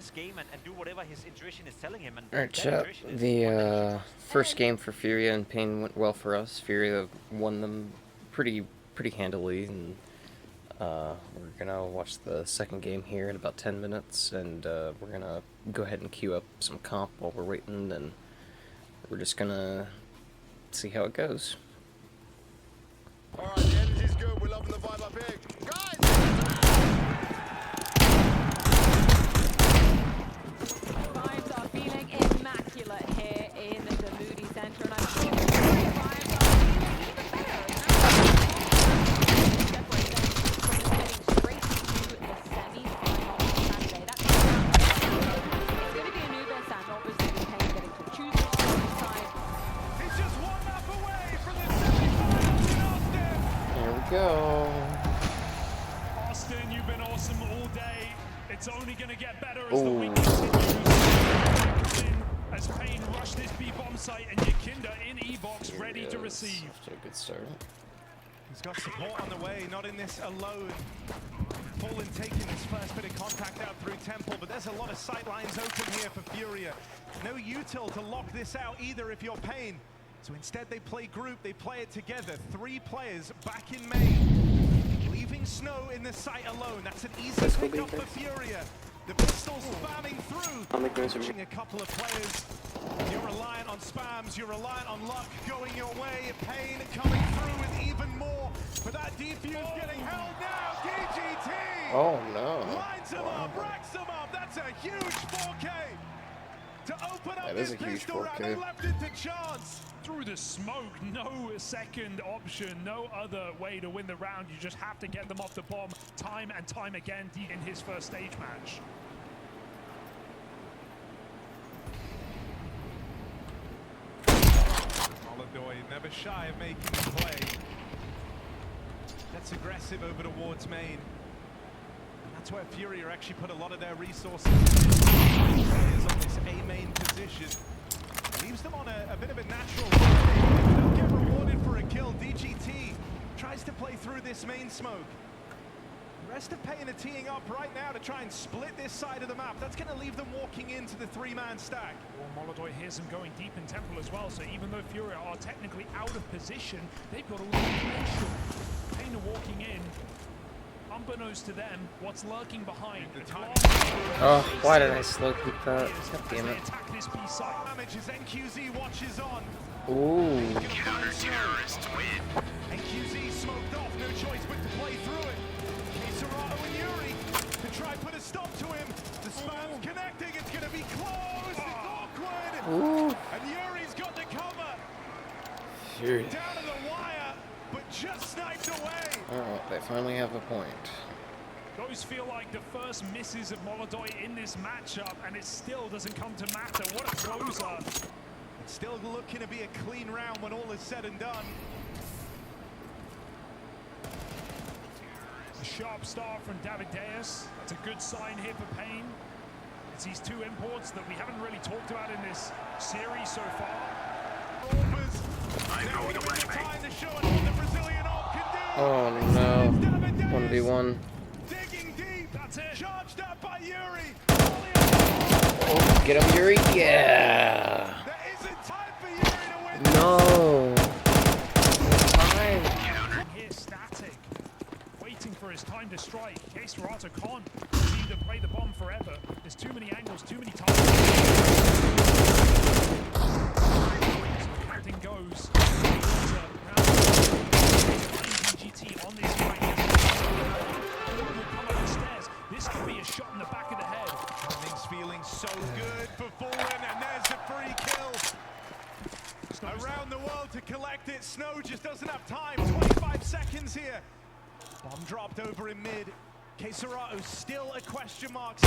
this game and do whatever his intuition is telling him. And Alright, chat. The first game for Furia and Pain went well for us. Furia won them pretty handily, and we're gonna watch the second game here in about 10 minutes, and we're gonna go ahead and queue up some comp while we're waiting, and we're just gonna see how it goes. Alright, the energy's good. We're loving the vibe up here. Guys! Vibes are feeling immaculate here in the Moody Centre, and I'm sure the vibes are feeling even better. Separate them from getting straight to the semi-final on Saturday. That's it's going to be a new best and obviously with Payne getting to choose which side. He's just one lap away from the semi-finals in Austin. Here we go. Austin, you've been awesome all day. It's only going to get better as the week continues. As Payne rushed this B-bomb site and Yakinda in E-box ready to receive. After a good start. He's got support on the way, not in this alone. Fallen taking his first bit of contact out through Temple, but there's a lot of sight lines open here for Furia. No util to lock this out either if you're Payne. So instead they play group, they play it together. 3 players back in main. Leaving Snow in the site alone. That's an easy pick up for Furia. The pistols spamming through. Pushing a couple of players. You're reliant on spams, you're reliant on luck going your way. Payne coming through with even more. But that defuse getting held now. DGT! Oh no. Lines him up, racks him up. That's a huge 4K. To open up this pistol round, they left it to chance. Through the smoke, no second option, no other way to win the round. You just have to get them off the bomb time and time again in his first stage match. Holodoy never shy of making the play. That's aggressive over towards main. That's where Furia actually put a lot of their resources players on this A main position. Leaves them on a bit of a natural they don't get rewarded for a kill. DGT tries to play through this main smoke. The rest of Payne are teeing up right now to try and split this side of the map. That's going to leave them walking into the 3-man stack. Well, Molodoi hears them going deep in Temple as well, so even though Furia are technically out of position, they've got a lot of information. Payne are walking in. Unbeknownst to them, what's lurking behind. Oh, why did I slow keep that? God damn it. Damage as NQZ watches on. Ooh. Counter-terrorist win. NQZ smoked off, no choice but to play through it. Serato and Yuri to try put a stop to him. The spam's connecting, it's gonna be close. It's awkward. Ooh. And Yuri's got the cover. Fury. Down to the wire, but just sniped away. Alright, they finally have a point. Those feel like the first misses of Molodoi in this matchup, and it still doesn't come to matter. What a closer. It's still looking to be a clean round when all is said and done. A sharp start from Davideus. That's a good sign here for Payne. It's these 2 imports that we haven't really talked about in this series so far. I know the time to show it what the Brazilian ult can do. Oh no. 1v1. Digging deep. That's it. Charged up by Yuri. Oh, get him, Yuri. Yeah. There isn't time for Yuri to win. No. Time. Here, static. Waiting for his time to strike. Case Rata can't seem to play the bomb forever. There's too many angles, too many times. Captain goes. DGT on this right. Will come up the stairs. This could be a shot in the back of the head. Everything's feeling so good for Fallen, and there's the free kill. Around the world to collect it. Snow just doesn't have time. 25 seconds here. Bomb dropped over in mid. Keserato still a question mark.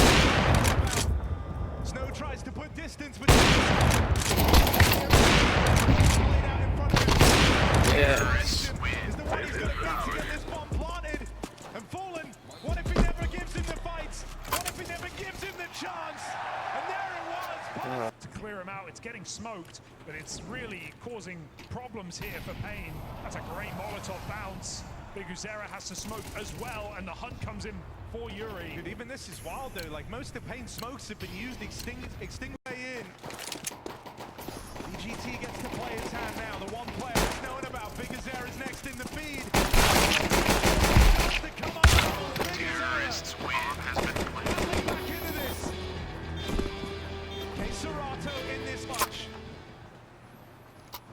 Snow tries to put distance, but Yes. is the way he's going to get this bomb planted. And Fallen, what if he never gives him the fights? What if he never gives him the chance? And there it was. To clear him out, it's getting smoked, but it's really causing problems here for Payne. That's a great Molotov bounce. Big Uzera has to smoke as well, and the hunt comes in for Yuri. Dude, even this is wild though. Like most of the Pain smokes have been used, extinct way in. EGT gets to play his hand now. The one player that's known about. Bigazera is next in the feed. To come on, terrorist squad has been played. Back into this. Serato in this match.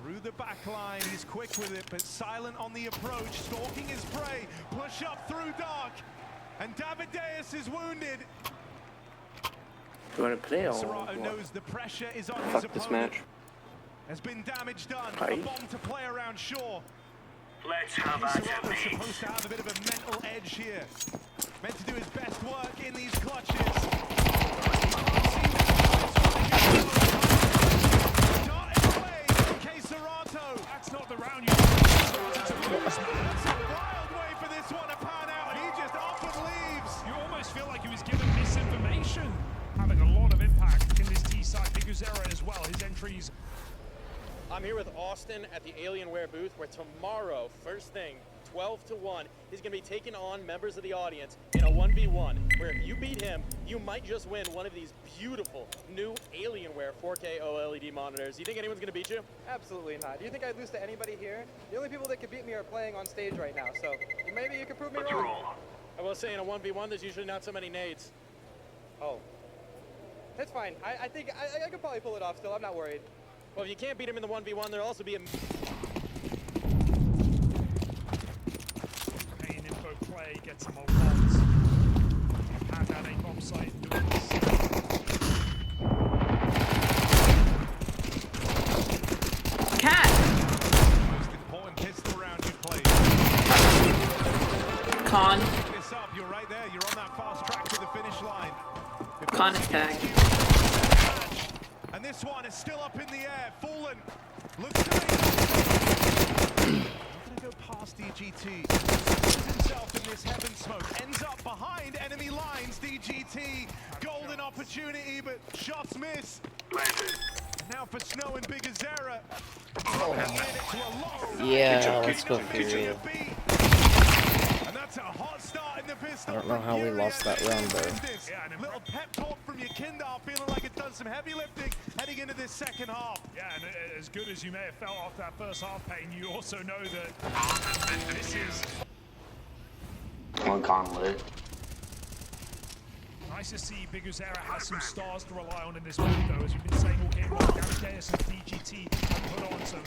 Through the back line, he's quick with it, but silent on the approach, stalking his prey. Push up through dark, and Davideus is wounded. You want to play or Serato what? knows the pressure is on his Fuck opponent. this match. Has been damage done. Aye. A bomb to play around shore. Let's have Serato's supposed to have a bit of a mental edge here. Meant to do his best work in these clutches. That's not the round you That's a wild way for this one to pan out, and he just off and leaves. You almost feel like he was given misinformation. Having a lot of impact in this T-side. Bigazera as well, his entries. I'm here with Austin at the Alienware booth, where tomorrow, first thing, 12 to 1, he's going to be taking on members of the audience in a 1v1, where if you beat him, you might just win one of these beautiful new Alienware 4K OLED monitors. Do you think anyone's going to beat you? Absolutely not. Do you think I'd lose to anybody here? The only people that could beat me are playing on stage right now, so maybe you could prove me wrong. I will say in a 1v1, there's usually not so many nades. Oh. That's fine. I think I could probably pull it off still. I'm not worried. Well, if you can't beat him in the 1v1, there'll also be a... Pain info play, gets him all bombs. Hand out a bomb site doing this. Cat! Most important pistol round you've played. Con. Pick this up, you're right there. You're on that fast track to the finish line. Con attack. And this one is still up in the air. Fallen looks to be. Not gonna go past DGT. Puts himself in this heaven smoke. Ends up behind enemy lines. DGT. Golden opportunity, but shots miss. And now for Snow and Bigazera. Yeah, let's go Furia. And that's a hot start in the pistol. I don't know how we lost that round though. Yeah, and a little pep talk from your Kindar, feeling like it's done some heavy lifting heading into this second half. Yeah, and as good as you may have felt after that first half, Pain, you also know that this is One gauntlet. nice to see Bigazera has some stars to rely on in this map, though, as we've been saying all game long. Davideus and DGT have put on some.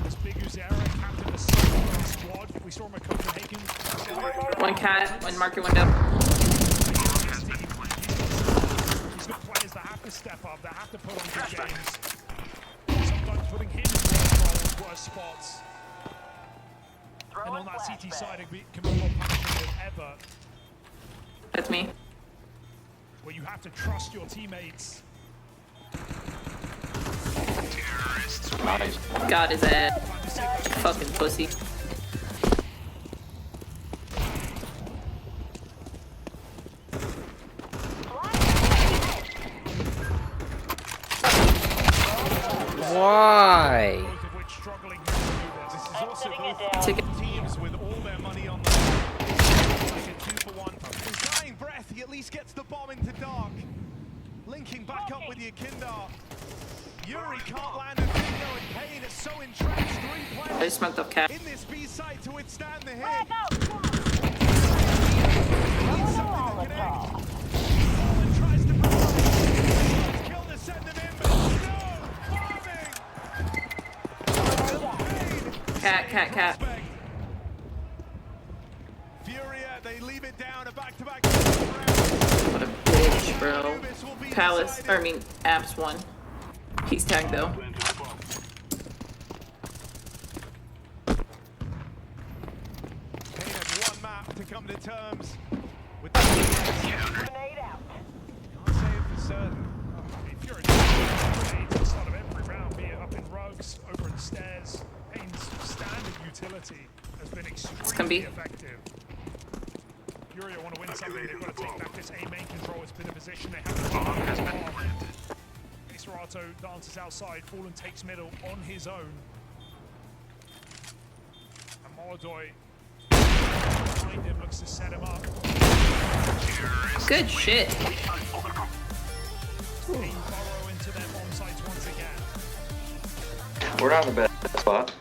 As Bigazera captain the squad, we saw him at Copenhagen. One cat, one market window. He's got players that have to step up, that have to put on good games. Sometimes putting him in worse roles, worse spots. And on that CT side, it can be more punishing than ever. That's me. Where you have to trust your teammates. Nice. Got his ass. Fucking pussy. Why? Both of which struggling to do this. This is also both Ticket. teams with all their money on the line. Like a 2-for-1. His dying breath, he at least gets the bomb into dark. Linking back up with Yakindar. Yuri can't land a window, and Pain is so entrenched. 3 I players just smoked up cat. in this B site to withstand the hit. Needs something to connect. Fallen tries to provide. Kill to send him in, but no! Pain. Cat. Furia, they leave it down, a back-to-back. What a bitch, bro. Palace, Apps won. He's tagged though. Pain has one map to come to terms with the grenade out. Can't say it for certain. If you're a team, at the start of every round, be it up in rugs, over in stairs, Pain's standard utility has been extremely effective. Furia want to win something, they've got to take back this A main control. It's been a position they have to Serato dances outside, Fallen takes middle on his own. And Molodoi behind him, looks to set him up. Good shit. Payne burrow into their bomb sites once again. We're not in a bad spot.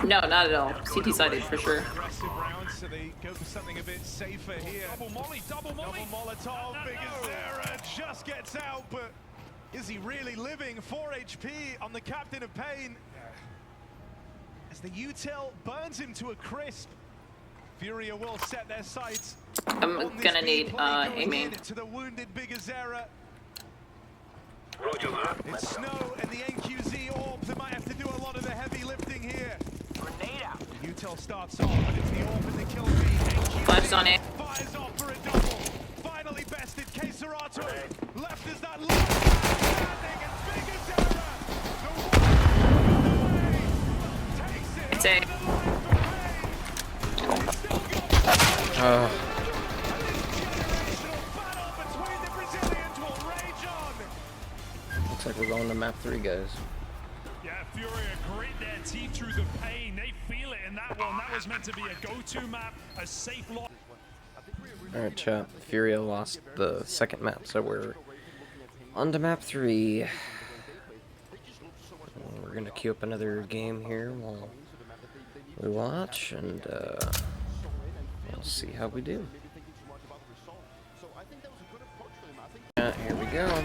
No, not at all. CT sided for sure. Aggressive rounds, so they go for something a bit safer here. Double molly, double molly. Double Molotov, Big Azera just gets out, but is he really living? 4 HP on the captain of Pain. As the util burns him to a crisp. Furia will set their sights. I'm gonna need a main. To the wounded Big Azera. It's Snow and the NQZ orb that might have to do a lot of the heavy lifting here. Grenade out. Util starts off, but it's the orb and the kill feed. Flash on it. Fires off for a double. Finally bested Keserato. Left is that last standing and Big Azera. The one takes it. It's a. Looks like we're going to map 3, guys. Yeah, Furia grit their teeth through the pain. They feel it in that one. That was meant to be a go-to map, a safe lock. Alright, chat. Furia lost the second map, so we're on to map 3. We're gonna queue up another game here while we watch, and we'll see how we do. Here we go.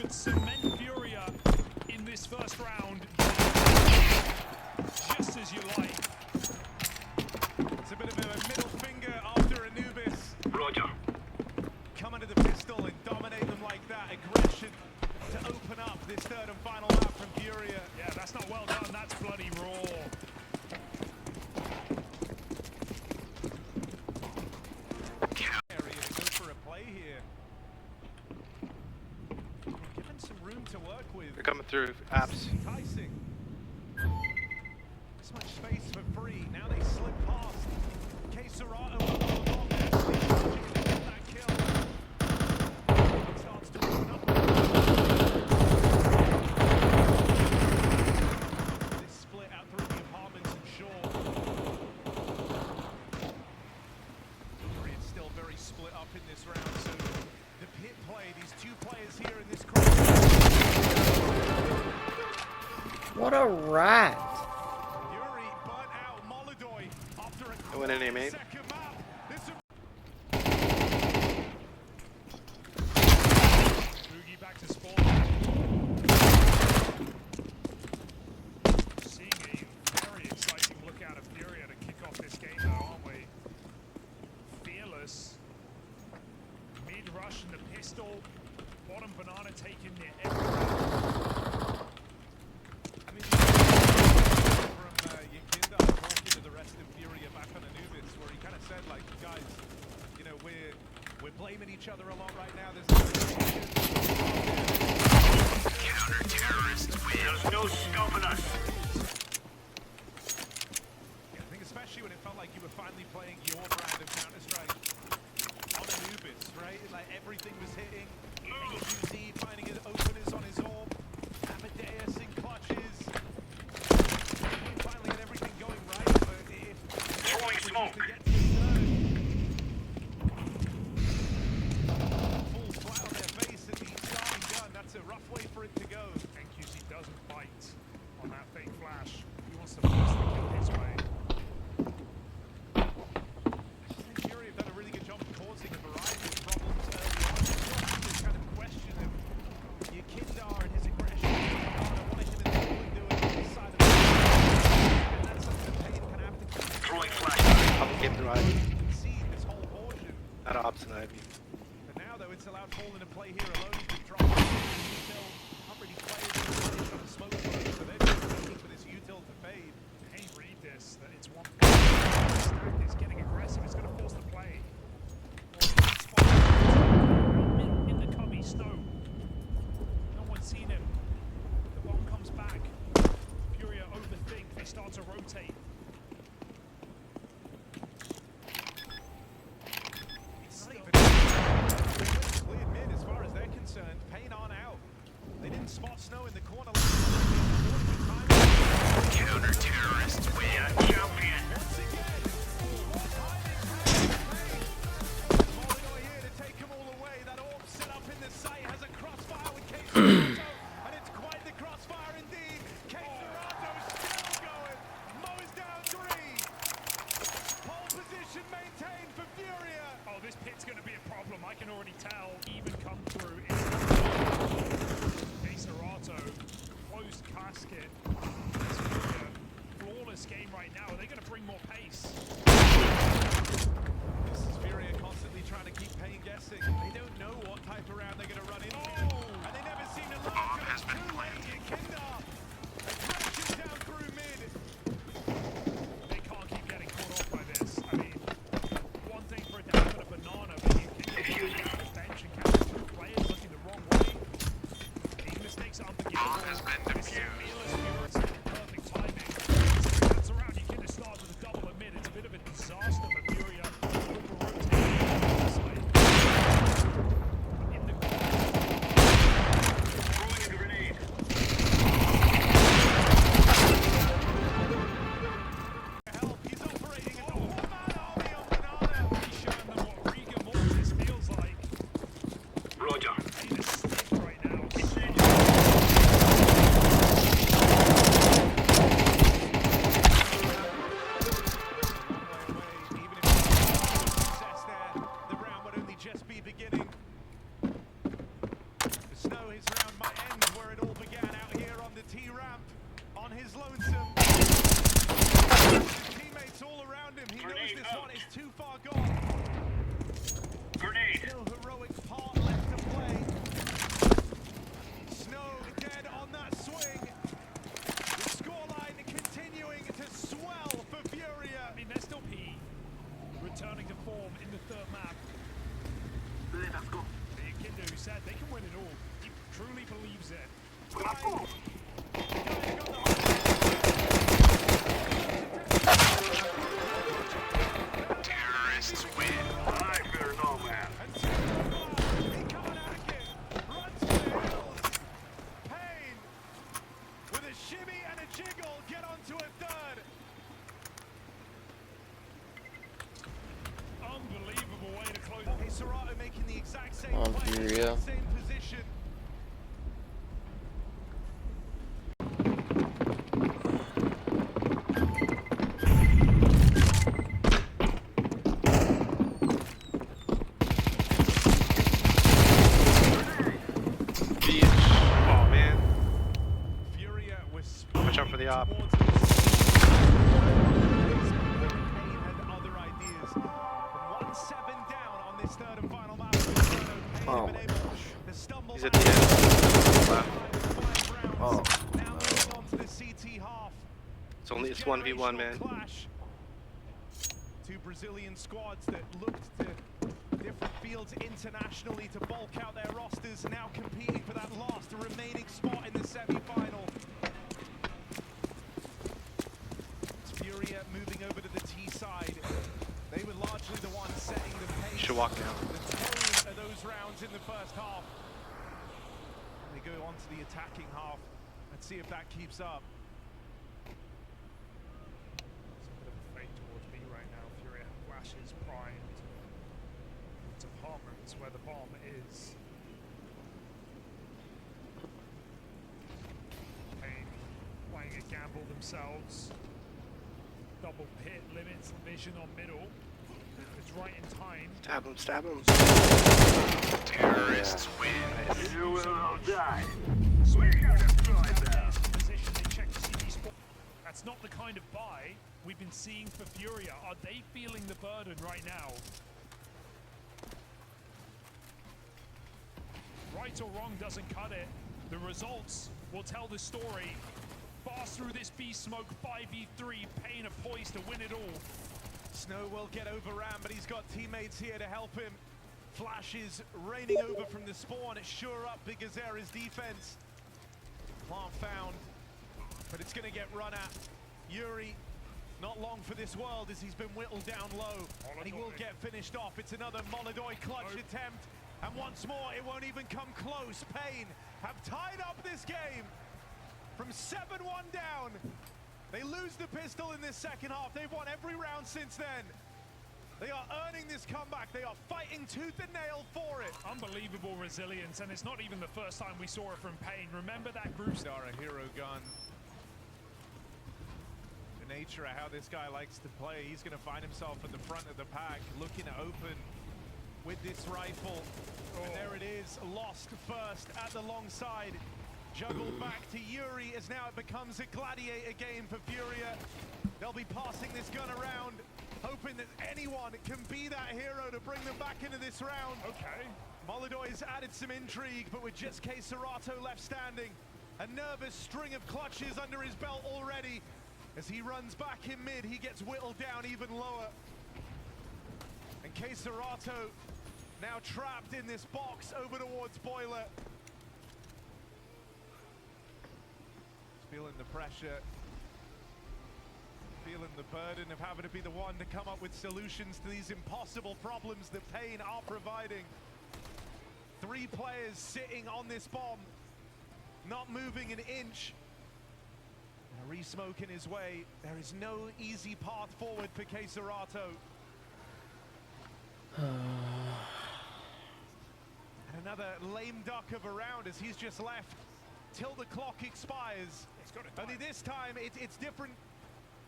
Cement Furia in this first round, just as you like. It's a bit of a middle finger after Anubis. Roger. Come under the pistol and dominate them like that. Aggression to open up this third and final map from Furia. Yeah, that's not well done. That's bloody raw. Area to go for a play here. Given some room to work with. They're coming through apps. Enticing. This much space for free. Now they slip past. Keserato will go along there. Get that kill. Starts to open up. This split out through the apartments and shore. It's still very split up in this round, so the pit play, these two players here in this cross. What a rat! Yuri burnt out Molodoy after a I went in A main. second map. Boogie back to spawn. Seeing a very exciting look out of Furia to kick off this game, though, aren't we? Fearless. Mid rush and the pistol. Bottom banana taking near everything. I mean, from Yakinda talking to the rest of Furia back on Anubis, where he kind of said, like, guys, you know, we're blaming each other a lot right now. There's counter-terrorists win. There's no stopping us. Yeah, I think especially when it felt like you were finally playing your brand of Counter-Strike on Anubis, right? Like everything was hitting. AQZ finding his openers on his orb. Amadeus in clutches. Finally had everything going right, but if throwing smoke to get to the full flat on their face at the starting gun, that's a rough way for it to go. NQC doesn't bite on that fake flash. He wants to force the kill his way. I think Fury have done a really good job of causing a variety of problems early on. This kind of question of Yakindar and his aggression. I wanted him in the middle and do it on the side of the and that's something that Payne can have to throwing flash. Up game through Ivy. Concede this whole portion. Not ops and Ivy. But now though it's allowed Fallen to play here alone. He's been dropped. Util not really playing on the smoke zone, so they're just waiting for this Util to fade. Hey, read this, that it's one stack is getting aggressive, it's going to force the play. In the cubby, Snow. No one's seen him. The start to rotate. It's not even clear mid as far as they're concerned. Payne aren't out. They didn't spot Snow in the corner. Counter-terrorists, we are champion. Once again, more timing. Molyneux here to take them all away. That orb set up in the site has a crossfire with Kate Serrato, and it's quite the crossfire indeed. Kate Serrato still going. Mows down 3. Pole position maintained for Furia. Oh, this pit's going to be a problem. I can already tell. Even come through. Serato, closed casket. It's Furia. Flawless game right now. Are they going to bring more pace? This is Furia constantly trying to keep Payne guessing. They don't know what type of round they're going to run into. And they never seem to learn till it's too late. Kindar crashes down through mid. They can't keep getting caught off by this. I mean, one thing for it to happen a banana, but you can get down the bench and catch 2 players looking the wrong way. These mistakes are unforgivable. Has been diffused. Perfect timing. That's around. You can start with a double amid. It's a bit of a disaster for Furia. In the Throwing a grenade. Help, he's operating as a one-man army on Banana. He's showing them what rigor mortis feels like. Roger. He's a stick right now. Even if success there, the round would only just be beginning. The Snow, his round might end where it all began out here on the T-ramp, on his lonesome. His teammates all around him. He knows Grenade this out. one is too far gone. Grenade. Still heroic part left to play. Snow dead on that swing. The scoreline continuing to swell for Furia. I mean, they're still P. Returning to form in the 3rd map. Let us go. Kindu said they can win it all. He truly believes it. Terrorists win. I fear no man. And he can't hack it. Runs to the hills. Payne with a shimmy and a jiggle get onto a 3rd. Unbelievable way to close. Hey, Serrato making the exact same On play, Furia. exact same position. Oh man. Furia was Watch out for the op. towards Payne had other ideas. 1-7 down on this 3rd and final map. Payne Oh been my able to stumble He's at back the end. Wow. 5 rounds. Oh, Now moving on to the CT half. It's 1v1, man. Clash. 2 Brazilian squads that looked to different fields internationally to bulk out their rosters, now competing for that last remaining spot in the semi-final. It's Furia moving over to the T side. They were largely the ones setting the pace. Should walk down. The tone of those rounds in the first half. They go on to the attacking half. Let's see if that keeps up. It's a bit of a fade towards me right now. Furia flashes primed. It's apartments where the bomb is. Payne playing a gamble themselves. Double pit limits vision on middle. It's right in time. Stab him, stab him. Terrorists win. You will all die. Position, they check CD sport. That's not the kind of buy we've been seeing for Furia. Are they feeling the burden right now? Right or wrong doesn't cut it. The results will tell the story. Fast through this beast smoke, 5v3, Payne are poised to win it all. Snow will get overran, but he's got teammates here to help him. Flashes raining over from the spawn. It's sure up Big Azera's defense. Plant found, but it's going to get run at. Yuri long for this world as he's been whittled down low. And he will get finished off. It's another Molodoi clutch attempt. And once more, it won't even come close. Pain have tied up this game from 7-1 down. They lose the pistol in this second half. They've won every round since then. They are earning this comeback. They are fighting tooth and nail for it. Unbelievable resilience, and it's not even the first time we saw it from Pain. Remember that group star, a hero gun. The nature of how this guy likes to play, he's going to find himself at the front of the pack, looking to open with this rifle. And there it is, lost first at the long side. Juggled back to Yuri as now it becomes a gladiator game for Furia. They'll be passing this gun around, hoping that anyone can be that hero to bring them back into this round. Okay. Molodoi's added some intrigue, but with just K Serato left standing, a nervous string of clutches under his belt already. As he runs back in mid, he gets whittled down even lower. And K Serato now trapped in this box over towards Boiler. Feeling the pressure, feeling the burden of having to be the one to come up with solutions to these impossible problems that Pain are providing. 3 players sitting on this bomb, not moving an inch. And a re-smoke in his way. There is no easy path forward for K Serato. And another lame duck of a round as he's just left till the clock expires. Only this time it's different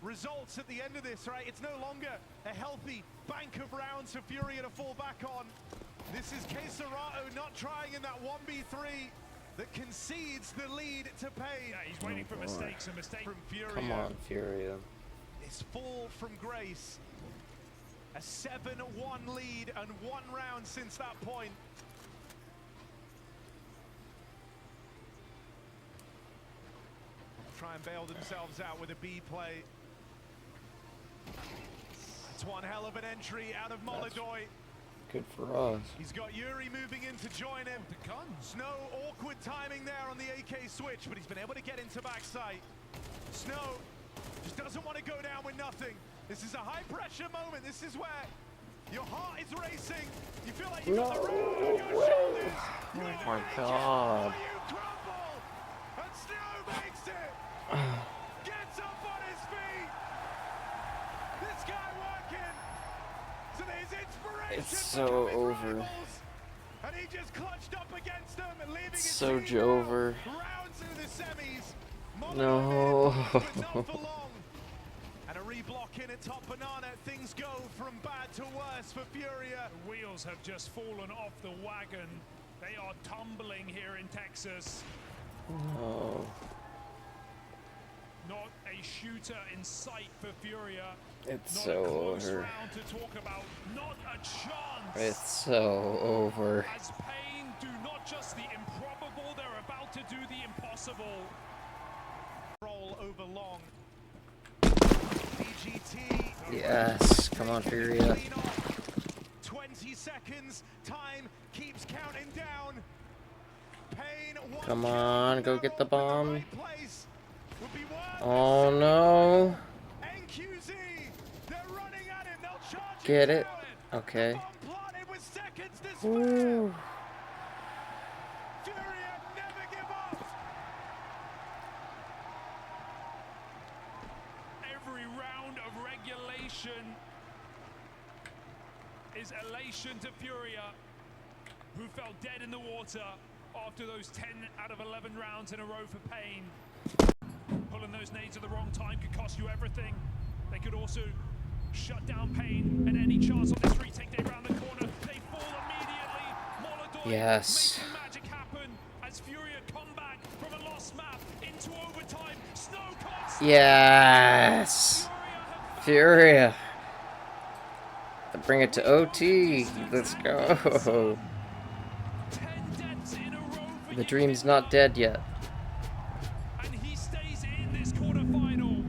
results at the end of this, right? It's no longer a healthy bank of rounds for Furia to fall back on. This is K Serato not trying in that 1v3 that concedes the lead to Pain. Yeah, he's waiting for mistakes and mistakes from Furia. Come on, Furia. This fall from grace. A 7-1 lead and 1 round since that point. Try and bail themselves out with a B play. It's one hell of an entry out of Molodoi. Good for us. He's got Yuri moving in to join him. The guns. No awkward timing there on the AK switch, but he's been able to get into backside. Snow just doesn't want to go down with nothing. This is a high pressure moment. This is where your heart is racing. You feel like you've got the road on your shoulders. Oh my god. You crumble. And Snow makes it. Gets up on his feet. This guy working. So there's inspiration. It's so over. And he just clutched up against them and leaving it So Jover. rounds into the semis. No. But not for long. And a reblock in at top banana. Things go from bad to worse for Furia. The wheels have just fallen off the wagon. They are tumbling here in Texas. No. Not a shooter in sight for Furia. It's Not so a close over. round to talk about. Not a chance. It's so over. As Pain do not just the improbable, they're about to do the impossible. Roll over long. DGT. Yes, come on, Furia. 20 seconds. Time keeps counting down. Pain. Come on, go get the bomb. Right place would be worth Oh no. NQZ. They're running at him. They'll charge Get him it. down. Okay. Bomb planted with seconds to spare. Woo. Furia never give up. Every round of regulation is elation to Furia, who fell dead in the water after those 10 out of 11 rounds in a row for Pain. Pulling those nades at the wrong time could cost you everything. They could also shut down Pain and any chance on this retake. They round the corner, they fall immediately. Molodoi Yes. making magic happen as Furia come back from a lost map into overtime. Snow can't. Yes. Furia. Bring it to OT. Let's go. 10 deaths in a row for The dream's not dead yet. and he stays in this quarterfinal.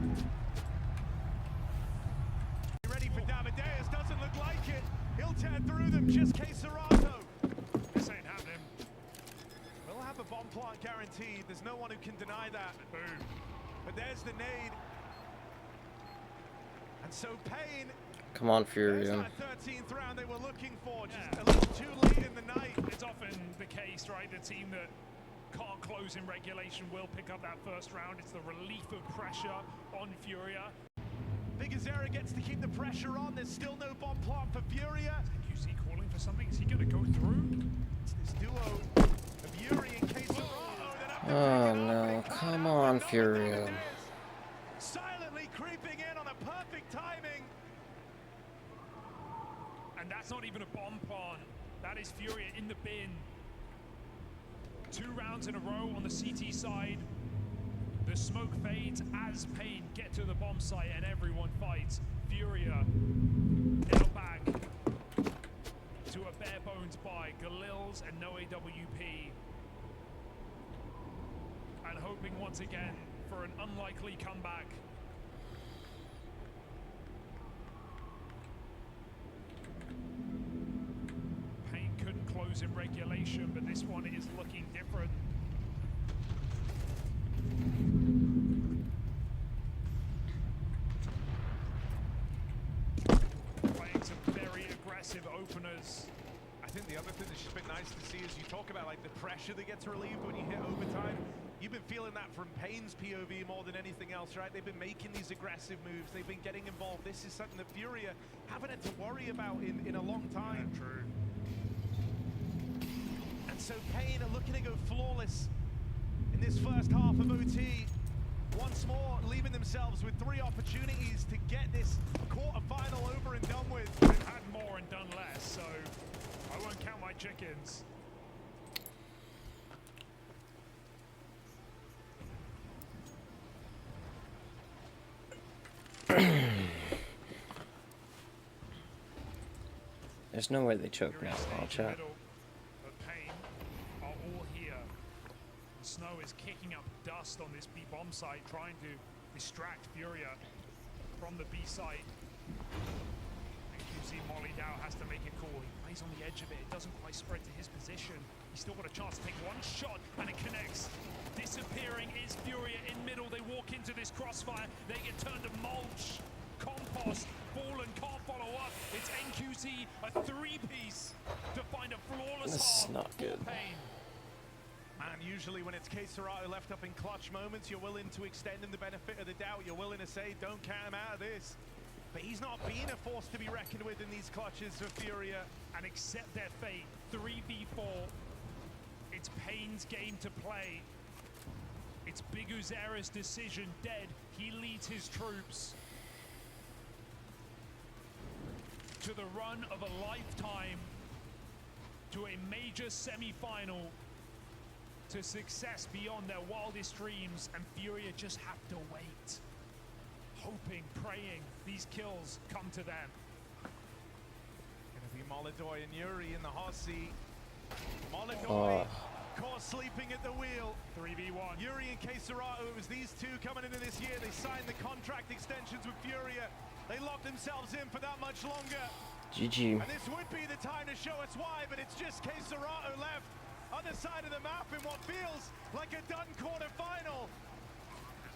Ready for Damadeus, doesn't look like it. He'll tear through them, just K Serato. This ain't happening. We'll have a bomb plant guaranteed. There's no one who can deny that. Boom. But there's the nade. So Payne, Come on, there's Furia. that 13th round they were looking for, just a little too late in the night. It's often the case, right? The team that can't close in regulation will pick up that first round. It's the relief of pressure on Furia. Figueroa gets to keep the pressure on. There's still no bomb plant for Furia. QC calling for something. Is he going to go through? It's this duo of Yuri and Quesarado that have to Oh pick it up, no, and it come comes on, out, but Furia. nobody dares. Silently creeping in on a perfect timing. And that's not even a bomb plant. That is Furia in the bin. 2 rounds in a row on the CT side. The smoke fades as Payne get to the bomb site and everyone fights. Furia now back to a bare bones buy. Galils and no AWP. And hoping once again for an unlikely comeback. Payne couldn't close in regulation, but this one is looking different. Playing some very aggressive openers. I think the other thing that's just been nice to see is you talk about like the pressure that gets relieved when you hit overtime. You've been feeling that from Payne's POV more than anything else, right? They've been making these aggressive moves. They've been getting involved. This is something that Furia haven't had to worry about in a long time. Yeah, true. And so Payne are looking to go flawless in this first half of OT. Once more, leaving themselves with 3 opportunities to get this quarterfinal over and done with. They've had more and done less, so I won't count my chickens. There's no way they choke now, I'll chat. But Payne are all here. The snow is kicking up dust on this B bomb site, trying to distract Furia from the B site. And QC mollied out, has to make a call. He plays on the edge of it. It doesn't quite spread to his position. He's still got a chance to take one shot, and it connects. Disappearing is Furia in middle. They walk into this crossfire. They get turned to mulch. Compost, Fallen can't follow up. It's NQC, a 3-piece to find a flawless This is half not good. for Payne. And usually when it's Quesarado left up in clutch moments, you're willing to extend him the benefit of the doubt. You're willing to say, don't count him out of this. But he's not being a force to be reckoned with in these clutches for Furia. And accept their fate. 3v4. It's Payne's game to play. It's Big Uzera's decision. Dead. He leads his troops to the run of a lifetime, to a major semi-final, to success beyond their wildest dreams, and Furia just have to wait, hoping, praying these kills come to them. Gonna be Molidoy and Yuri in the hot seat. Molidoy caught sleeping at the wheel. 3v1. Yuri and Quesarado, it was these two coming into this year. They signed the contract extensions with Furia. They locked themselves in for that much longer. GG. And this would be the time to show us why, but it's just Quesarado left. Other side of the map in what feels like a done quarterfinal.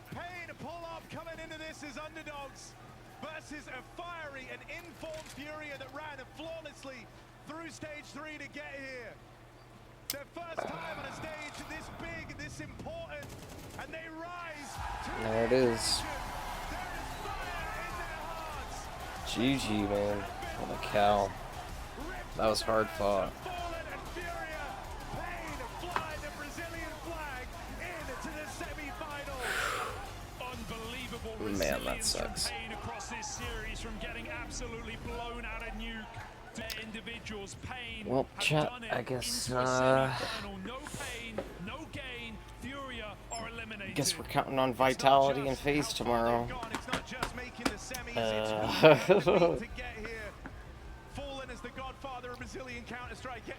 Payne pull up coming into this as underdogs versus a fiery and informed Furia that ran flawlessly through stage 3 to get here. Their first time on a stage this big, this important, and they rise to There it is. GG, man. Holy cow. That was hard fought. Man, that sucks. Across this series from getting absolutely blown out of nuke to individuals. Payne Well, chat, I guess, I guess we're counting on Vitality and FaZe tomorrow.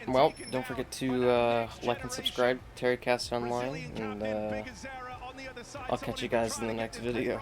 Well, don't forget to like and subscribe, Terrycast Online, and I'll catch you guys in the next video.